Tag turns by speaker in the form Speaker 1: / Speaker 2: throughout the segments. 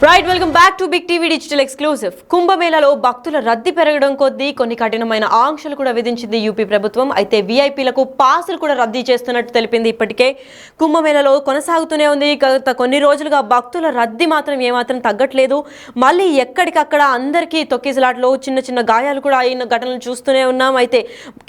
Speaker 1: Right welcome back to Big TV digital exclusive. కుంభమేళాలో భక్తుల రద్దీ పెరగడం కొద్దీ కొన్ని కఠినమైన ఆంక్షలు కూడా విధించింది యూపీ ప్రభుత్వం. అయితే వీఐపీలకు పాసులు కూడా రద్దీ చేస్తున్నట్టు తెలిపింది. ఇప్పటికే కుంభమేళాలో కొనసాగుతూనే ఉంది. గత కొన్ని రోజులుగా భక్తుల రద్దీ మాత్రం ఏమాత్రం తగ్గట్లేదు. మళ్ళీ ఎక్కడికక్కడ అందరికీ తొక్కిసలాట్లో చిన్న చిన్న గాయాలు కూడా అయిన ఘటనలు చూస్తూనే ఉన్నాం. అయితే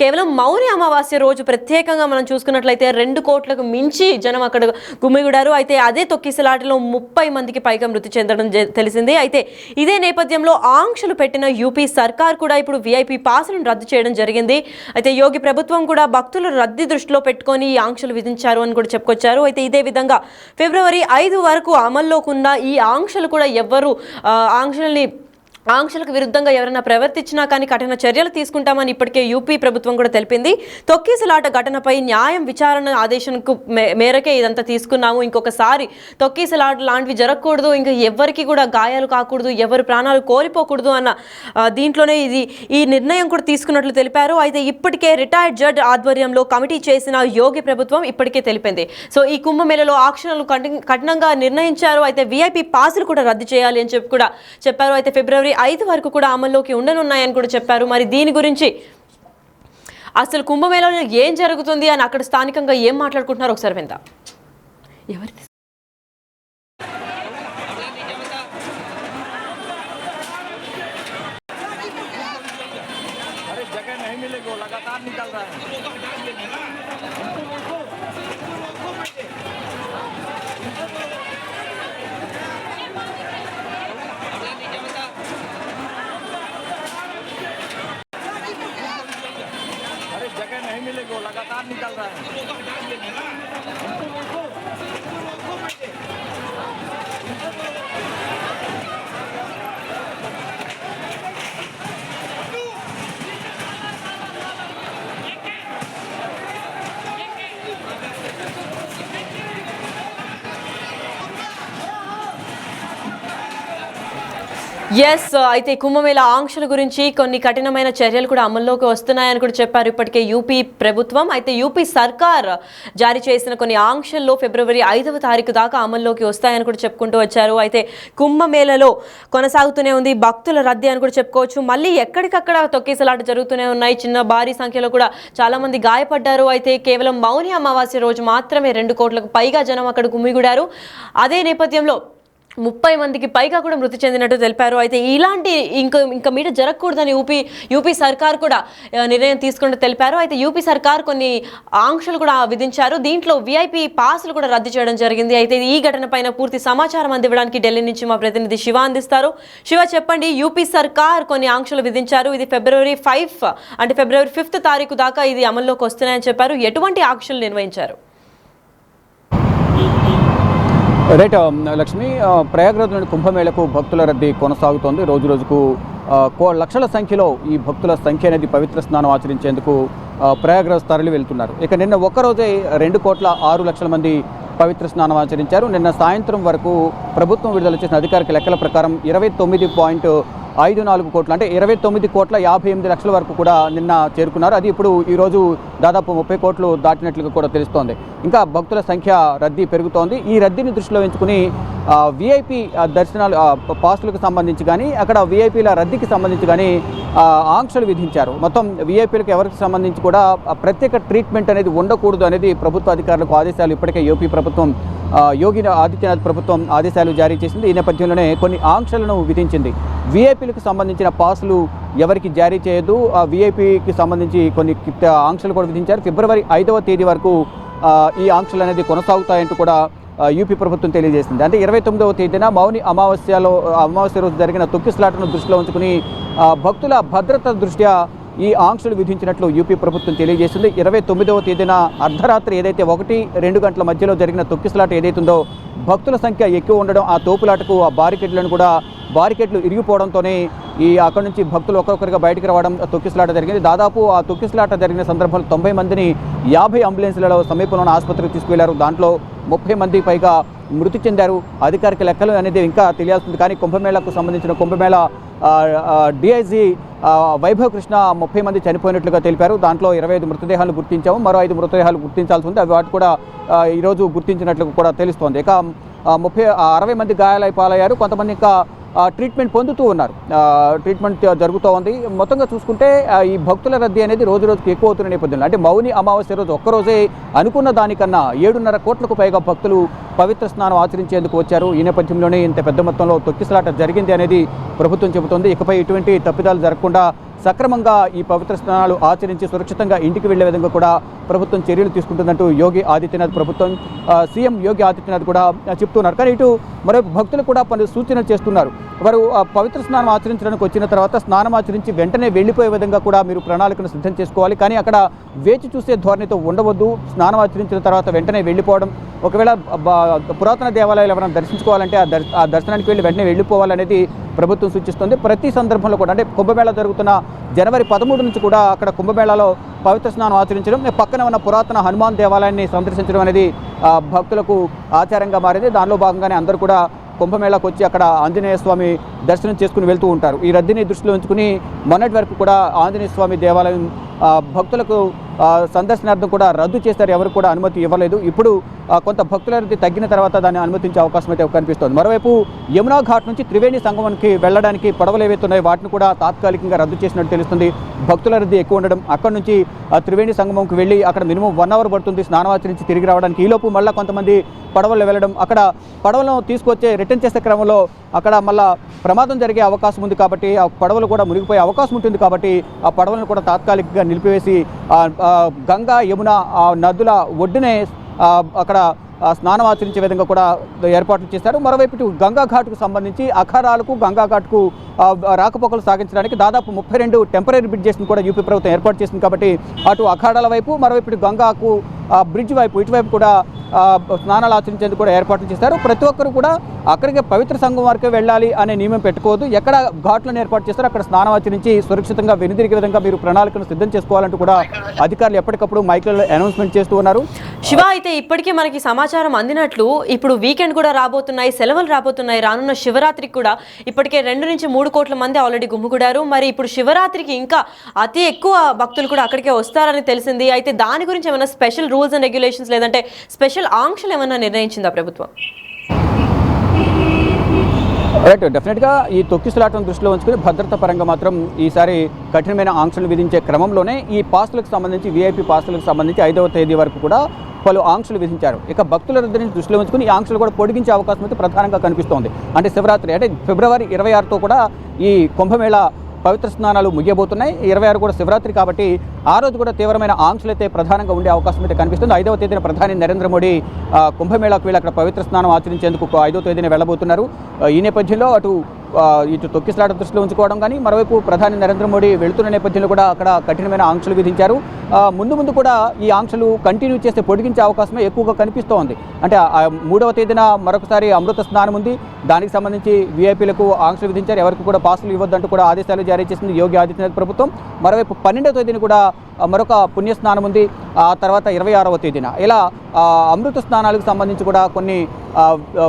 Speaker 1: కేవలం మౌని అమావాస్య రోజు ప్రత్యేకంగా మనం చూసుకున్నట్లయితే 2 కోట్లకు మించి జనం అక్కడ గుమిగూడారు. అయితే అదే తొక్కిసలాటలో 30 మందికి పైగా మృతి చెందడం తెలిసింది. అయితే ఇదే నేపథ్యంలో ఆంక్షలు పెట్టిన యూపీ సర్కార్ కూడా ఇప్పుడు వీఐపీ పాసులను రద్దు చేయడం జరిగింది. అయితే యోగి ప్రభుత్వం కూడా భక్తుల రద్దీ దృష్టిలో పెట్టుకొని ఈ ఆంక్షలు విధించారు అని కూడా చెప్పుకొచ్చారు. అయితే ఇదే విధంగా ఫిబ్రవరి 5 వరకు అమల్లోకి ఉన్న ఈ ఆంక్షలు కూడా ఎవ్వరు ఆంక్షలకు విరుద్ధంగా ఎవరైనా ప్రవర్తించినా కానీ కఠిన చర్యలు తీసుకుంటామని ఇప్పటికే యూపీ ప్రభుత్వం కూడా తెలిపింది. తొక్కిసలాట ఘటనపై న్యాయం విచారణ ఆదేశంకు మేరకే ఇదంతా తీసుకున్నాము. ఇంకొకసారి తొక్కిసలాట లాంటివి జరగకూడదు, ఇంకా ఎవరికి కూడా గాయాలు కాకూడదు, ఎవరి ప్రాణాలు కోల్పోకూడదు అన్న దీంట్లోనే ఈ నిర్ణయం కూడా తీసుకున్నట్లు తెలిపారు. అయితే ఇప్పటికే రిటైర్డ్ జడ్జ్ ఆధ్వర్యంలో కమిటీ చేసిన యోగి ప్రభుత్వం ఇప్పటికే తెలిపింది. సో ఈ కుంభమేళలో ఆంక్షలు కఠినంగా నిర్ణయించారు. అయితే వీఐపీ పాసులు కూడా రద్దు చేయాలి అని చెప్పి కూడా చెప్పారు. అయితే ఫిబ్రవరి 5 వరకు కూడా అమల్లోకి ఉండనున్నాయని కూడా చెప్పారు. మరి దీని గురించి అసలు కుంభమేళాలో ఏం జరుగుతుంది అని అక్కడ స్థానికంగా ఏం మాట్లాడుకుంటున్నారు ఒకసారి విందాం. ఎవరి
Speaker 2: जगह नहीं मिलेगा, लगातार निकल रहा है।
Speaker 1: ఎస్, అయితే కుంభమేళా ఆంక్షల గురించి కొన్ని కఠినమైన చర్యలు కూడా అమల్లోకి వస్తున్నాయని కూడా చెప్పారు ఇప్పటికే యూపీ ప్రభుత్వం. అయితే యూపీ సర్కార్ జారీ చేసిన కొన్ని ఆంక్షల్లో ఫిబ్రవరి 5వ తారీఖు దాకా అమల్లోకి వస్తాయని కూడా చెప్పుకుంటూ వచ్చారు. అయితే కుంభమేళాలో కొనసాగుతూనే ఉంది భక్తుల రద్దీ అని కూడా చెప్పుకోవచ్చు. మళ్ళీ ఎక్కడికక్కడ తొక్కిసలాట జరుగుతూనే ఉన్నాయి. చిన్న భారీ సంఖ్యలో కూడా చాలా మంది గాయపడ్డారు. అయితే కేవలం మౌని అమావాస్య రోజు మాత్రమే 2 కోట్లకు పైగా జనం అక్కడ గుమిగూడారు. అదే నేపథ్యంలో 30 మందికి పైగా కూడా మృతి చెందినట్టు తెలిపారు. అయితే ఇలాంటి ఇంకా మీట జరగకూడదని యూపీ సర్కార్ కూడా నిర్ణయం తీసుకుంటూ తెలిపారు. అయితే యూపీ సర్కార్ కొన్ని ఆంక్షలు కూడా విధించారు. దీంట్లో వీఐపీ పాసులు కూడా రద్దు చేయడం జరిగింది. అయితే ఈ ఘటన పైన పూర్తి సమాచారం అందివ్వడానికి ఢిల్లీ నుంచి మా ప్రతినిధి శివ అందిస్తారు. శివ, చెప్పండి, యూపీ సర్కార్ కొన్ని ఆంక్షలు విధించారు. ఇది ఫిబ్రవరి 5th తారీఖు దాకా ఇది అమల్లోకి వస్తున్నాయని చెప్పారు. ఎటువంటి ఆంక్షలు నిర్వహించారు?
Speaker 3: రైట్ లక్ష్మి, ప్రయాగ్రాజ్లోని కుంభమేళకు భక్తుల రద్దీ కొనసాగుతోంది. రోజు రోజుకు లక్షల సంఖ్యలో ఈ భక్తుల సంఖ్య అనేది పవిత్ర స్నానం ఆచరించేందుకు ప్రయాగ్రాజ్ తరలి వెళ్తున్నారు. ఇక నిన్న ఒక్కరోజే 2,06,00,000 మంది పవిత్ర స్నానం ఆచరించారు. నిన్న సాయంత్రం వరకు ప్రభుత్వం విడుదల చేసిన అధికారిక లెక్కల ప్రకారం 29.54 కోట్లు, అంటే 29,58,00,000 వరకు కూడా నిన్న చేరుకున్నారు. అది ఇప్పుడు ఈరోజు దాదాపు 30 కోట్లు దాటినట్లుగా కూడా తెలుస్తోంది. ఇంకా భక్తుల సంఖ్య రద్దీ పెరుగుతోంది. ఈ రద్దీని దృష్టిలో ఉంచుకుని వీఐపీ దర్శనాలు పాసులకు సంబంధించి కానీ అక్కడ వీఐపీల రద్దీకి సంబంధించి కానీ ఆంక్షలు విధించారు. మొత్తం వీఐపీలకు ఎవరికి సంబంధించి కూడా ప్రత్యేక ట్రీట్మెంట్ అనేది ఉండకూడదు అనేది ప్రభుత్వ అధికారులకు ఆదేశాలు ఇప్పటికే యూపీ ప్రభుత్వం యోగి ఆదిత్యనాథ్ ప్రభుత్వం ఆదేశాలు జారీ చేసింది. ఈ నేపథ్యంలోనే కొన్ని ఆంక్షలను విధించింది. వీఐపీలకు సంబంధించిన పాసులు ఎవరికి జారీ చేయదు, ఆ వీఐపీకి సంబంధించి కొన్ని ఆంక్షలు కూడా విధించారు. ఫిబ్రవరి 5వ తేదీ వరకు ఈ ఆంక్షలు అనేది కొనసాగుతాయంటూ కూడా యూపీ ప్రభుత్వం తెలియజేసింది. అంటే 29వ తేదీన మౌని అమావాస్య రోజు జరిగిన తొక్కిసలాటను దృష్టిలో ఉంచుకుని భక్తుల భద్రత దృష్ట్యా ఈ ఆంక్షలు విధించినట్లు యూపీ ప్రభుత్వం తెలియజేసింది. 29వ తేదీన అర్ధరాత్రి ఏదైతే 1-2 గంటల మధ్యలో జరిగిన తొక్కిసలాట ఏదైతుందో భక్తుల సంఖ్య ఎక్కువ ఉండడం, ఆ తోపులాటకు ఆ బారికేడ్లు ఇరిగిపోవడంతోనే అక్కడి నుంచి భక్తులు ఒక్కొక్కరిగా బయటికి రావడం, తొక్కిసలాట జరిగింది. దాదాపు ఆ తొక్కిసలాట జరిగిన సందర్భంలో 90 మందిని 50 అంబులెన్స్లలో సమీపంలోని ఆసుపత్రికి తీసుకువెళ్లారు. దాంట్లో 30 మంది పైగా మృతి చెందారు. అధికారిక లెక్కలు అనేది ఇంకా తెలియాల్సింది. కానీ కుంభమేళాకు సంబంధించిన కుంభమేళా డిఐజీ వైభవ్ కృష్ణ 30 మంది చనిపోయినట్లుగా తెలిపారు. దాంట్లో 25 మృతదేహాలు గుర్తించాము, మరో 5 మృతదేహాలు గుర్తించాల్సి ఉంది. వాటి కూడా ఈరోజు గుర్తించినట్లు కూడా తెలుస్తోంది. ఇక 60 మంది గాయాలై పాలయ్యారు. కొంతమంది ఇంకా ట్రీట్మెంట్ పొందుతూ ఉన్నారు. ట్రీట్మెంట్ జరుగుతూ ఉంది. మొత్తంగా చూసుకుంటే ఈ భక్తుల రద్దీ అనేది రోజు రోజుకి ఎక్కువ అవుతున్న నేపథ్యంలో అంటే మౌని అమావాస్య రోజు ఒక్కరోజే అనుకున్న దానికన్నా 7.5 కోట్లకు పైగా భక్తులు పవిత్ర స్నానం ఆచరించేందుకు వచ్చారు. ఈ నేపథ్యంలోనే ఇంత పెద్ద మొత్తంలో తొక్కిసలాట జరిగింది అనేది ప్రభుత్వం చెబుతోంది. ఇకపై ఇటువంటి తప్పిదాలు జరగకుండా సక్రమంగా ఈ పవిత్ర స్నానాలు ఆచరించి సురక్షితంగా ఇంటికి వెళ్లే విధంగా కూడా ప్రభుత్వం చర్యలు తీసుకుంటుందంటూ సీఎం యోగి ఆదిత్యనాథ్ కూడా చెప్తున్నారు. కానీ ఇటు మరొక భక్తులు కూడా పలు సూచనలు చేస్తున్నారు. వారు పవిత్ర స్నానం ఆచరించడానికి వచ్చిన తర్వాత స్నానం ఆచరించి వెంటనే వెళ్ళిపోయే విధంగా కూడా మీరు ప్రణాళికను సిద్ధం చేసుకోవాలి. కానీ అక్కడ వేచి చూసే ధోరణితో ఉండవద్దు. స్నానం ఆచరించిన తర్వాత వెంటనే వెళ్ళిపోవడం, ఒకవేళ పురాతన దేవాలయాలు ఎవరైనా దర్శించుకోవాలంటే ఆ దర్శనానికి వెళ్ళి వెంటనే వెళ్ళిపోవాలనేది ప్రభుత్వం సూచిస్తుంది. ప్రతి సందర్భంలో కూడా అంటే కుంభమేళా జరుగుతున్న జనవరి 13 నుంచి కూడా అక్కడ కుంభమేళాలో పవిత్ర స్నానం ఆచరించడం, పక్కన ఉన్న పురాతన హనుమాన్ దేవాలయాన్ని సందర్శించడం అనేది భక్తులకు ఆచారంగా మారింది. దానిలో భాగంగానే అందరూ కూడా కుంభమేళాకు వచ్చి అక్కడ ఆంజనేయ స్వామి దర్శనం చేసుకుని వెళ్తూ ఉంటారు. ఈ రద్దీని దృష్టిలో ఉంచుకుని మొన్నటి వరకు కూడా ఆంజనేయ స్వామి దేవాలయం భక్తులకు సందర్శనార్థం కూడా రద్దు చేశారు. ఎవరు కూడా అనుమతి ఇవ్వలేదు. ఇప్పుడు కొంత భక్తుల రద్దీ తగ్గిన తర్వాత దాన్ని అనుమతించే అవకాశం అయితే కనిపిస్తోంది. మరోవైపు యమునా ఘాట్ నుంచి త్రివేణి సంగమానికి వెళ్ళడానికి పడవలు ఏవైతే ఉన్నాయో వాటిని కూడా తాత్కాలికంగా రద్దు చేసినట్టు తెలుస్తుంది. భక్తుల రద్దీ ఎక్కువ ఉండడం, అక్కడ నుంచి త్రివేణి సంగమంకి వెళ్ళి అక్కడ మినిమం 1 అవర్ పడుతుంది స్నానం ఆచరించి తిరిగి రావడానికి. ఈలోపు మళ్ళీ కొంతమంది పడవలు వెళ్ళడం, అక్కడ పడవలను తీసుకొచ్చే రిటర్న్ చేసే క్రమంలో అక్కడ మళ్ళీ ప్రమాదం జరిగే అవకాశం ఉంది కాబట్టి ఆ పడవలు కూడా మునిగిపోయే అవకాశం ఉంటుంది కాబట్టి ఆ పడవలను కూడా తాత్కాలికంగా నిలిపివేసి గంగా యమున నదుల ఒడ్డునే అక్కడ స్నానం ఆచరించే విధంగా కూడా ఏర్పాట్లు చేశారు. మరోవైపు ఇటు గంగా ఘాట్కు సంబంధించి అఖారాలకు గంగా ఘాట్కు రాకపోకలు సాగించడానికి దాదాపు 32 టెంపరీ బ్రిడ్జెస్ని కూడా యూపీ ప్రభుత్వం ఏర్పాటు చేసింది కాబట్టి అటు అఖాడాల వైపు, మరోవైపు ఇటు గంగాకు బ్రిడ్జ్ వైపు ఇటువైపు కూడా స్నానాలు ఆచరించేందుకు కూడా ఏర్పాట్లు చేశారు. ప్రతి ఒక్కరు కూడా అక్కడికి పవిత్ర సంఘం వరకే వెళ్ళాలి అనే నియమం పెట్టుకోవద్దు. ఎక్కడ ఘాట్లను ఏర్పాటు చేస్తారో అక్కడ స్నానం ఆచరించి సురక్షితంగా వెనుదిరిగే విధంగా మీరు ప్రణాళికను సిద్ధం చేసుకోవాలంటూ కూడా అధికారులు ఎప్పటికప్పుడు మైకులలో అనౌన్స్మెంట్ చేస్తూ ఉన్నారు.
Speaker 1: శివ, అయితే ఇప్పటికే మనకి సమాచారం అందినట్లు ఇప్పుడు వీకెండ్ కూడా రాబోతున్నాయి, సెలవులు రాబోతున్నాయి. రానున్న శివరాత్రికి కూడా ఇప్పటికే 2 నుంచి 3 కోట్ల మంది ఆల్రెడీ గుమ్ముగూడారు. మరి ఇప్పుడు శివరాత్రికి ఇంకా అతి ఎక్కువ భక్తులు కూడా అక్కడికే వస్తారని తెలిసింది. అయితే దాని గురించి ఏమైనా స్పెషల్ రూల్స్ అండ్ రెగ్యులేషన్స్ లేదంటే స్పెషల్ ఆంక్షలు ఏమైనా నిర్ణయించిందా ప్రభుత్వం?
Speaker 3: రైట్, డెఫినెట్గా ఈ తొక్కిసలాటను దృష్టిలో ఉంచుకుని భద్రతా పరంగా మాత్రం ఈసారి కఠినమైన ఆంక్షలు విధించే క్రమంలోనే ఈ పాసులకు సంబంధించి VIP పాసులకు సంబంధించి 5వ తేదీ వరకు కూడా పలు ఆంక్షలు విధించారు. ఇక భక్తుల రద్దీని దృష్టిలో ఉంచుకుని ఈ ఆంక్షలు కూడా పొడిగించే అవకాశం అయితే ప్రధానంగా కనిపిస్తోంది. అంటే శివరాత్రి అంటే ఫిబ్రవరి 26తో కూడా ఈ కుంభమేళా పవిత్ర స్నానాలు ముగియబోతున్నాయి. 26 కూడా శివరాత్రి కాబట్టి ఆ రోజు కూడా తీవ్రమైన ఆంక్షలు అయితే ప్రధానంగా ఉండే అవకాశం అయితే కనిపిస్తుంది. 5వ తేదీన ప్రధాని నరేంద్ర మోడీ కుంభమేళాకు వెళ్ళి అక్కడ పవిత్ర స్నానం ఆచరించేందుకు 5వ తేదీన వెళ్ళబోతున్నారు. ఈ నేపథ్యంలో ఇటు తొక్కిసలాట దృష్టిలో ఉంచుకోవడం కానీ, మరోవైపు ప్రధాని నరేంద్ర మోడీ వెళుతున్న నేపథ్యంలో కూడా అక్కడ కఠినమైన ఆంక్షలు విధించారు. ముందు కూడా ఈ ఆంక్షలు కంటిన్యూ చేస్తే పొడిగించే అవకాశమే ఎక్కువగా కనిపిస్తోంది. అంటే 3వ తేదీన మరొకసారి అమృత స్నానం ఉంది. దానికి సంబంధించి VIPలకు ఆంక్షలు విధించారు. ఎవరికి కూడా పాసులు ఇవ్వద్దంటూ కూడా ఆదేశాలు జారీ చేసింది యోగి ఆదిత్యనాథ్ ప్రభుత్వం. మరోవైపు 12వ తేదీన కూడా మరొక పుణ్యస్నానం ఉంది. ఆ తర్వాత 26వ తేదీన ఇలా అమృత స్నానాలకు సంబంధించి కూడా కొన్ని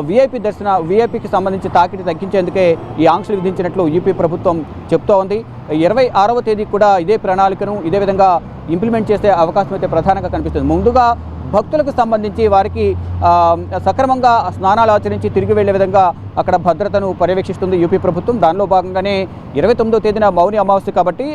Speaker 3: VIPకి సంబంధించి తాకిడి తగ్గించేందుకే ఈ ఆంక్షలు విధించినట్లు యూపీ ప్రభుత్వం చెప్తూ ఉంది. 26వ తేదీ కూడా ఇదే ప్రణాళికను ఇదే విధంగా ఇంప్లిమెంట్ చేసే అవకాశం అయితే ప్రధానంగా కనిపిస్తుంది. ముందుగా భక్తులకు సంబంధించి వారికి సక్రమంగా స్నానాలు ఆచరించి తిరిగి వెళ్లే విధంగా అక్కడ భద్రతను పర్యవేక్షిస్తుంది యూపీ ప్రభుత్వం. దానిలో భాగంగానే 29వ తేదీన మౌని అమావాస్య కాబట్టి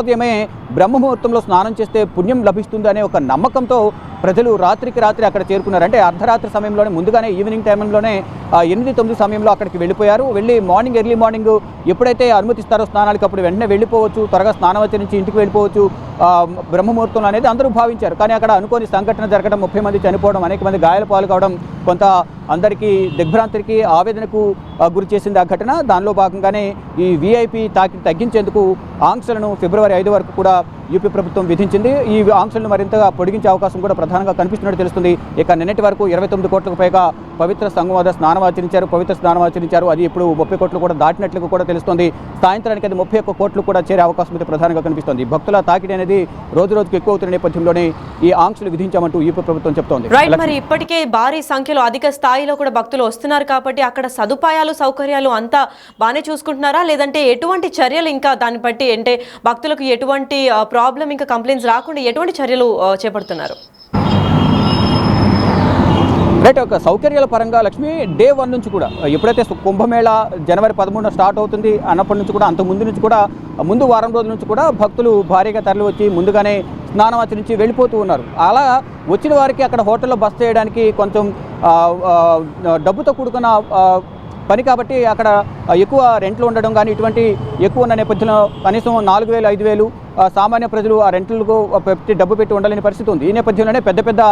Speaker 3: ఉదయమే బ్రహ్మముహూర్తంలో స్నానం చేస్తే పుణ్యం లభిస్తుంది అనే ఒక నమ్మకంతో ప్రజలు రాత్రికి రాత్రి అక్కడ చేరుకున్నారు. అంటే అర్ధరాత్రి సమయంలోనే ముందుగానే ఈవినింగ్ టైంలోనే 8-9 సమయంలో అక్కడికి వెళ్ళిపోయారు. వెళ్ళి ఎర్లీ మార్నింగ్ ఎప్పుడైతే అనుమతిస్తారో స్నానాలకు అప్పుడు వెంటనే వెళ్ళిపోవచ్చు, త్వరగా స్నానం ఆచరించి ఇంటికి వెళ్ళిపోవచ్చు బ్రహ్మముహూర్తంలో అనేది అందరూ భావించారు. కానీ అక్కడ అనుకోని సంఘటన జరగడం, 30 మంది చనిపోవడం, అనేక మంది గాయాల పాలు కావడం కొంత అందరికీ దిగ్భ్రాంతికి ఆవేదనకు గురి చేసింది ఆ ఘటన. దానిలో భాగంగానే ఈ VIP తాకిడి తగ్గించేందుకు ఆంక్షలను ఫిబ్రవరి 5 వరకు కూడా యూపీ ప్రభుత్వం విధించింది. ఈ ఆంక్షలను మరింతగా పొడిగించే అవకాశం కూడా ప్రధానంగా కనిపిస్తున్నట్టు తెలుస్తుంది. ఇక నిన్నటి వరకు 29 కోట్లకు పైగా పవిత్ర సంఘం వద్ద పవిత్ర స్నానం ఆచరించారు. అది ఇప్పుడు 30 కోట్లు కూడా దాటినట్లు కూడా తెలుస్తుంది. సాయంత్రానికి అది 31 కోట్లు కూడా చేరే అవకాశం అయితే ప్రధానంగా కనిపిస్తుంది. భక్తుల తాకిడి అనేది రోజు రోజుకు ఎక్కువ అవుతున్న నేపథ్యంలోనే ఈ ఆంక్షలు విధించామంటూ యూపీ ప్రభుత్వం చెప్తోంది.
Speaker 1: మరి ఇప్పటికే భారీ సంఖ్యలో అధిక స్థాయిలో కూడా భక్తులు వస్తున్నారు కాబట్టి అక్కడ సదుపాయాలు సౌకర్యాలు అంతా బాగానే చూసుకుంటున్నారా, లేదంటే ఎటువంటి చర్యలు ఇంకా దాన్ని బట్టి అంటే భక్తులకు ఎటువంటి ప్రాబ్లం ఇంకా కంప్లైంట్స్ రాకుండా ఎటువంటి చర్యలు చేపడుతున్నారు?
Speaker 3: రైట్. ఒక సౌకర్యాల పరంగా లక్ష్మి డే 1 నుంచి కూడా ఎప్పుడైతే కుంభమేళ జనవరి 13న స్టార్ట్ అవుతుంది అన్నప్పటి నుంచి కూడా అంత ముందు నుంచి కూడా ముందు వారం రోజుల నుంచి కూడా భక్తులు భారీగా తరలి వచ్చి ముందుగానే స్నానం ఆచరించి వెళ్ళిపోతూ ఉన్నారు. అలా వచ్చిన వారికి అక్కడ హోటల్లో బస చేయడానికి కొంచెం డబ్బుతో కూడుకున్న పని కాబట్టి అక్కడ ఎక్కువ రెంట్లు ఉండడం కానీ ఇటువంటి ఎక్కువ ఉన్న నేపథ్యంలో కనీసం 4,000 5,000 సామాన్య ప్రజలు ఆ రెంట్లకు డబ్బు పెట్టి ఉండలేని పరిస్థితి ఉంది. ఈ నేపథ్యంలోనే పెద్ద పెద్ద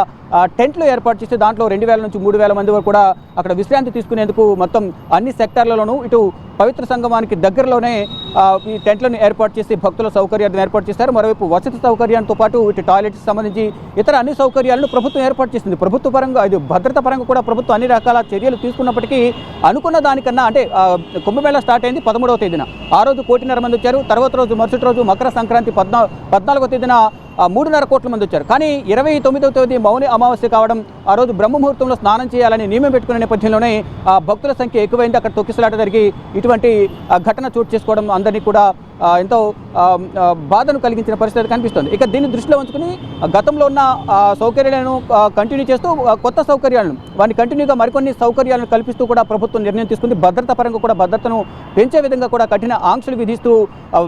Speaker 3: టెంట్లు ఏర్పాటు చేస్తే దాంట్లో 2,000 నుంచి 3,000 మంది వరకు కూడా అక్కడ విశ్రాంతి తీసుకునేందుకు మొత్తం అన్ని సెక్టార్లలోనూ ఇటు పవిత్ర సంగమానికి దగ్గరలోనే ఈ టెంట్లను ఏర్పాటు చేసి భక్తుల సౌకర్యాలను ఏర్పాటు చేశారు. మరోవైపు వసతి సౌకర్యంతో పాటు ఇటు టాయిలెట్స్ సంబంధించి ఇతర అన్ని సౌకర్యాలను ప్రభుత్వం ఏర్పాటు చేసింది. ప్రభుత్వ పరంగా ఇది భద్రత పరంగా కూడా ప్రభుత్వం అన్ని రకాల చర్యలు తీసుకున్నప్పటికీ అనుకున్న దానికన్నా అంటే కుంభమేళ స్టార్ట్ అయింది 13వ తేదీన. ఆ రోజు 1,500,000 మంది వచ్చారు. తర్వాత రోజు మరుసటి రోజు మకర సంక్రాంతి 14వ తేదీన 3.5 కోట్ల మంది వచ్చారు. కానీ 29వ తేదీ మౌని అమావాస్య కావడం ఆ రోజు బ్రహ్మముహూర్తంలో స్నానం చేయాలని నియమం పెట్టుకునే నేపథ్యంలోనే భక్తుల సంఖ్య ఎక్కువైంది. అక్కడ తొక్కిసలాట జరిగి ఇటువంటి ఘటన చోటు చేసుకోవడం అందరినీ కూడా ఎంతో బాధను కలిగించిన పరిస్థితి కనిపిస్తుంది. ఇక దీన్ని దృష్టిలో ఉంచుకుని గతంలో ఉన్న సౌకర్యాలను కంటిన్యూ చేస్తూ కొత్త సౌకర్యాలను వాటిని కంటిన్యూగా మరికొన్ని సౌకర్యాలను కల్పిస్తూ కూడా ప్రభుత్వం నిర్ణయం తీసుకుంది. భద్రత పరంగా కూడా భద్రతను పెంచే విధంగా కూడా కఠిన ఆంక్షలు విధిస్తూ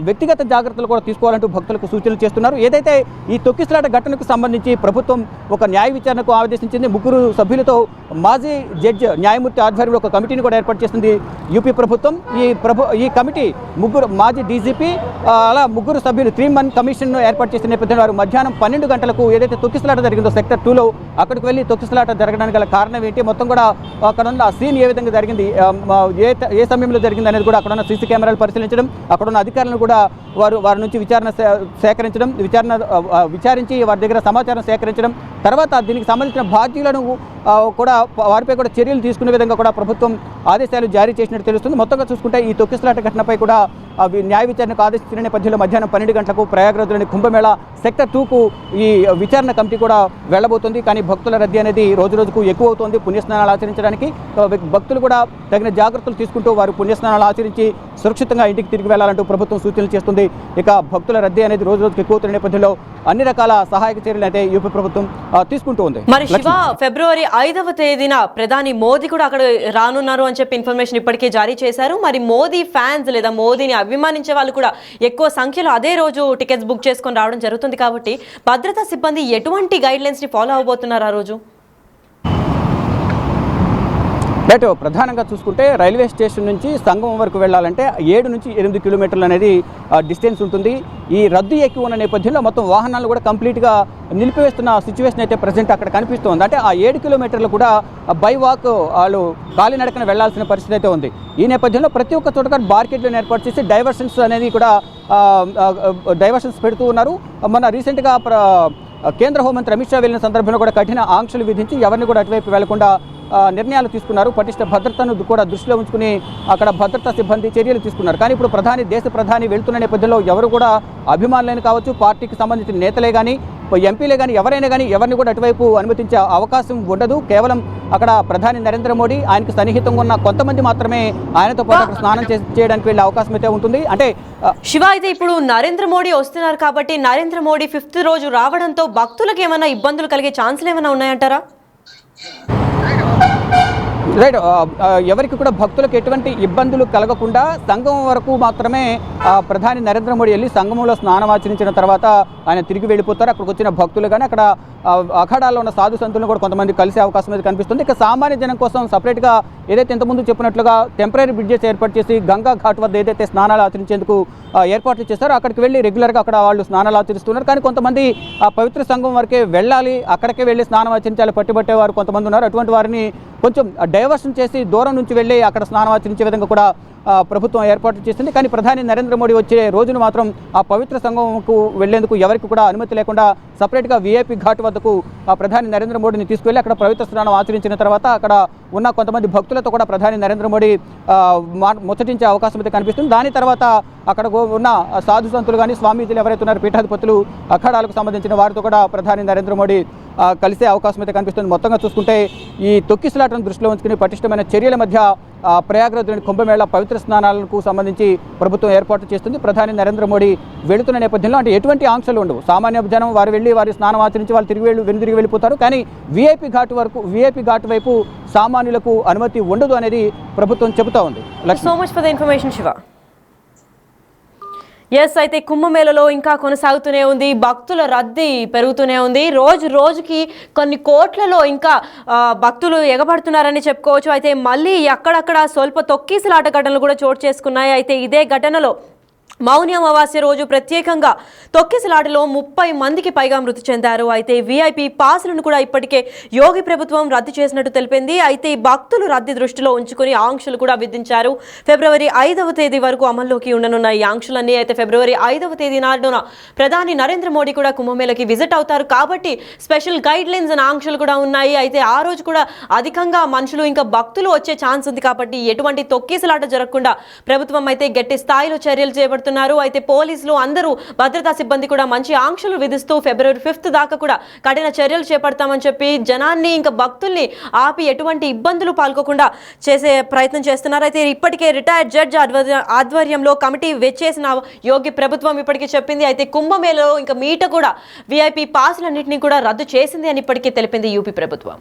Speaker 3: వ్యక్తిగత జాగ్రత్తలు కూడా తీసుకోవాలంటూ భక్తులకు సూచనలు చేస్తున్నారు. ఏదైతే ఈ తొక్కిసలాట ఘటనకు సంబంధించి ప్రభుత్వం ఒక న్యాయ విచారణకు ఆదేశించింది. 3 సభ్యులతో మాజీ జడ్జి న్యాయమూర్తి ఆధ్వర్యంలో ఒక కమిటీని కూడా ఏర్పాటు చేసింది యూపీ ప్రభుత్వం. ఈ కమిటీ 3 మాజీ డీజీపీ అలా 3 సభ్యులు 3-man కమిషన్ను ఏర్పాటు చేసిన నేపథ్యంలో వారు మధ్యాహ్నం 12 గంటలకు ఏదైతే తొక్కిసలాట జరిగిందో సెక్టర్ 2లో అక్కడికి వెళ్ళి తొక్కిసలాట జరగడానికి గల కారణం ఏంటి, మొత్తం కూడా అక్కడ ఉన్న సీన్ ఏ విధంగా జరిగింది, ఏ సమయంలో జరిగింది అనేది కూడా అక్కడ ఉన్న సీసీ కెమెరాలు పరిశీలించడం, అక్కడ ఉన్న అధికారులను కూడా వారి నుంచి విచారణ సేకరించడం, విచారించి వారి దగ్గర సమాచారం సేకరించడం, తర్వాత దీనికి సంబంధించిన బాధ్యులను కూడా వారిపై కూడా చర్యలు తీసుకునే విధంగా కూడా ప్రభుత్వం ఆదేశాలు జారీ చేసినట్టు తెలుస్తుంది. మొత్తంగా చూసుకుంటే ఈ తొక్కిసలాట ఘటనపై కూడా న్యాయ విచారణకు ఆదేశించిన నేపథ్యంలో మధ్యాహ్నం 12 గంటలకు ప్రయాగ్రాజ్లోని కుంభమేళ సెక్టర్ 2కు ఈ విచారణ కమిటీ కూడా వెళ్లబోతుంది. కానీ భక్తుల రద్దీ అనేది రోజు రోజుకు ఎక్కువ అవుతుంది. పుణ్యస్నానాలు ఆచరించడానికి భక్తులు కూడా తగిన జాగ్రత్తలు తీసుకుంటూ వారు పుణ్యస్నానాలు ఆచరించి సురక్షితంగా ఇంటికి తిరిగి వెళ్లాలంటూ ప్రభుత్వం సూచనలు చేస్తుంది. ఇక భక్తుల రద్దీ అనేది రోజు రోజుకు ఎక్కువ అవుతున్న నేపథ్యంలో అన్ని రకాల సహాయక చర్యలు అయితే యూపీ ప్రభుత్వం తీసుకుంటూ ఉంది.
Speaker 1: మరి శివ, ఫిబ్రవరి 5వ తేదీన ప్రధాని మోదీ కూడా అక్కడ రానున్నారు అని చెప్పి ఇన్ఫర్మేషన్ ఇప్పటికే జారీ చేశారు. మరి మోదీ ఫ్యాన్స్ లేదా మోదీని అభిమానించే వాళ్ళు కూడా ఎక్కువ సంఖ్యలో అదే రోజు టికెట్స్ బుక్ చేసుకొని రావడం జరుగుతుంది. కాబట్టి భద్రతా సిబ్బంది ఎటువంటి గైడ్ లైన్స్ ని ఫాలో అవబోతున్నారు ఆ రోజు?
Speaker 3: రైట్. ప్రధానంగా చూసుకుంటే రైల్వే స్టేషన్ నుంచి సంగమం వరకు వెళ్ళాలంటే 7 నుంచి 8 కిలోమీటర్లు అనేది డిస్టెన్స్ ఉంటుంది. ఈ రద్దీ ఎక్కువ ఉన్న నేపథ్యంలో మొత్తం వాహనాలు కూడా కంప్లీట్గా నిలిపివేస్తున్న సిచ్యువేషన్ అయితే ప్రజెంట్ అక్కడ కనిపిస్తుంది. అంటే ఆ 7 కిలోమీటర్లు కూడా బై వాక్ వాళ్ళు కాలినడకన వెళ్లాల్సిన పరిస్థితి అయితే ఉంది. ఈ నేపథ్యంలో ప్రతి ఒక్క చోట బార్కెట్లను ఏర్పాటు చేసి డైవర్షన్స్ అనేది కూడా డైవర్షన్స్ పెడుతూ ఉన్నారు. మొన్న రీసెంట్గా కేంద్ర హోంమంత్రి అమిత్ షా వెళ్ళిన సందర్భంలో కూడా కఠిన ఆంక్షలు విధించి ఎవరిని కూడా అటువైపు వెళ్లకుండా నిర్ణయాలు తీసుకున్నారు. పటిష్ట భద్రతను కూడా దృష్టిలో ఉంచుకుని అక్కడ భద్రతా సిబ్బంది చర్యలు తీసుకున్నారు. కానీ ఇప్పుడు దేశ ప్రధాని వెళ్తున్న నేపథ్యంలో ఎవరు కూడా అభిమానులైన కావచ్చు, పార్టీకి సంబంధించిన నేతలే కానీ ఎంపీలే కానీ ఎవరైనా కానీ ఎవరిని కూడా అటువైపు అనుమతించే అవకాశం ఉండదు. కేవలం అక్కడ ప్రధాని నరేంద్ర మోడీ ఆయనకు సన్నిహితంగా ఉన్న కొంతమంది మాత్రమే ఆయనతో పాటు అక్కడ స్నానం చేయడానికి వెళ్ళే అవకాశం అయితే ఉంటుంది. అంటే
Speaker 1: శివ, అయితే ఇప్పుడు నరేంద్ర మోడీ వస్తున్నారు కాబట్టి నరేంద్ర మోడీ 5th రోజు రావడంతో భక్తులకు ఏమైనా ఇబ్బందులు కలిగే ఛాన్సులు ఏమైనా ఉన్నాయంటారా?
Speaker 3: రైట్. ఎవరికి కూడా భక్తులకు ఎటువంటి ఇబ్బందులు కలగకుండా సంగమం వరకు మాత్రమే ప్రధాని నరేంద్ర మోడీ వెళ్ళి సంగమంలో స్నానం ఆచరించిన తర్వాత ఆయన తిరిగి వెళ్ళిపోతారు. అక్కడికి వచ్చిన భక్తులు కానీ అక్కడ అఖాడాల్లో ఉన్న సాధు సంతులను కూడా కొంతమంది కలిసే అవకాశం అయితే కనిపిస్తుంది. ఇక సామాన్య జనం కోసం సపరేట్గా ఏదైతే ఇంతకుముందు చెప్పినట్లుగా టెంపరీ బ్రిడ్జెస్ ఏర్పాటు చేసి గంగా ఘాట్ వద్ద ఏదైతే స్నానాలు ఆచరించేందుకు ఏర్పాట్లు చేశారో అక్కడికి వెళ్ళి రెగ్యులర్గా అక్కడ వాళ్ళు స్నానాలు ఆచరిస్తున్నారు. కానీ కొంతమంది ఆ పవిత్ర సంగమం వరకే వెళ్ళాలి, అక్కడికే వెళ్ళి స్నానం ఆచరించాలి పట్టుబట్టేవారు కొంతమంది ఉన్నారు. అటువంటి వారిని కొంచెం డైవర్షన్ చేసి దూరం నుంచి వెళ్ళి అక్కడ స్నానం ఆచరించే విధంగా కూడా ప్రభుత్వం ఏర్పాటు చేసింది. కానీ ప్రధాని నరేంద్ర మోడీ వచ్చే రోజును మాత్రం ఆ పవిత్ర సంగమంకు వెళ్లేందుకు ఎవరికి కూడా అనుమతి లేకుండా సపరేట్గా వీఐపీ ఘాట్ వద్దకు ప్రధాని నరేంద్ర మోడీని తీసుకువెళ్ళి అక్కడ పవిత్ర స్నానం ఆచరించిన తర్వాత అక్కడ ఉన్న కొంతమంది భక్తులతో కూడా ప్రధాని నరేంద్ర మోడీ ముచ్చటించే అవకాశం అయితే కనిపిస్తుంది. దాని తర్వాత అక్కడ ఉన్న సాధు సంతులు కానీ స్వామీజీలు ఎవరైతే ఉన్నారో పీఠాధిపతులు అఖాడాలకు సంబంధించిన వారితో కూడా ప్రధాని నరేంద్ర మోడీ కలిసే అవకాశం అయితే కనిపిస్తుంది. మొత్తంగా చూసుకుంటే ఈ తొక్కిసలాటను దృష్టిలో ఉంచుకుని పటిష్టమైన చర్యల మధ్య ప్రయాగ్రాజ్లోని కుంభమేళ పవిత్ర స్నానాలకు సంబంధించి ప్రభుత్వం ఏర్పాటు చేస్తుంది. ప్రధాని నరేంద్ర మోడీ వెళుతున్న నేపథ్యంలో అంటే ఎటువంటి ఆంక్షలు ఉండవు. సామాన్య జనం వారు వెళ్ళి వారి స్నానం ఆచరించి వాళ్ళు వెనుదిరిగి వెళ్ళిపోతారు. కానీ వీఐపీ ఘాట్ వైపు సామాన్యులకు అనుమతి ఉండదు అనేది ప్రభుత్వం చెబుతా ఉంది.
Speaker 1: So much for the information Shiva. Yes, అయితే కుంభమేళలో ఇంకా కొనసాగుతూనే ఉంది, భక్తుల రద్దీ పెరుగుతూనే ఉంది. రోజుకి కొన్ని కోట్లలో ఇంకా భక్తులు ఎగబడుతున్నారని చెప్పుకోవచ్చు. అయితే మళ్ళీ అక్కడక్కడ స్వల్ప తొక్కిసలాట ఘటనలు కూడా చోటు చేసుకున్నాయి. అయితే ఇదే ఘటనలో మౌని అమావాస్య రోజు ప్రత్యేకంగా తొక్కిసలాటలో 30 మందికి పైగా మృతి చెందారు. అయితే వీఐపీ పాసులను కూడా ఇప్పటికే యోగి ప్రభుత్వం రద్దు చేసినట్టు తెలిపింది. అయితే భక్తులు రద్దీ దృష్టిలో ఉంచుకుని ఆంక్షలు కూడా విధించారు. ఫిబ్రవరి 5వ తేదీ వరకు అమల్లోకి ఉండనున్న ఈ ఆంక్షలన్నీ అయితే ఫిబ్రవరి 5వ తేదీ నాడున ప్రధాని నరేంద్ర మోడీ కూడా కుంభమేళకి విజిట్ అవుతారు కాబట్టి స్పెషల్ గైడ్ లైన్స్ అనే ఆంక్షలు కూడా ఉన్నాయి. అయితే ఆ రోజు కూడా అధికంగా మనుషులు ఇంకా భక్తులు వచ్చే ఛాన్స్ ఉంది కాబట్టి ఎటువంటి తొక్కిసలాట జరగకుండా ప్రభుత్వం అయితే గట్టి స్థాయిలో చర్యలు చేపడుతున్నారు. అయితే పోలీసులు అందరూ భద్రతా సిబ్బంది కూడా మంచి ఆంక్షలు విధిస్తూ ఫిబ్రవరి 5th దాకా కూడా కఠిన చర్యలు చేపడతామని చెప్పి జనాన్ని ఇంకా భక్తుల్ని ఆపి ఎటువంటి ఇబ్బందులు పాల్గొకుండా చేసే ప్రయత్నం చేస్తున్నారు. అయితే ఇప్పటికే రిటైర్డ్ జడ్జి ఆధ్వర్యంలో కమిటీ వేచేసిన యోగి ప్రభుత్వం ఇప్పటికే చెప్పింది. అయితే కుంభమేళలో ఇంకా మీట కూడా వీఐపీ పాసులన్నింటినీ కూడా రద్దు చేసింది అని ఇప్పటికే తెలిపింది యూపీ ప్రభుత్వం.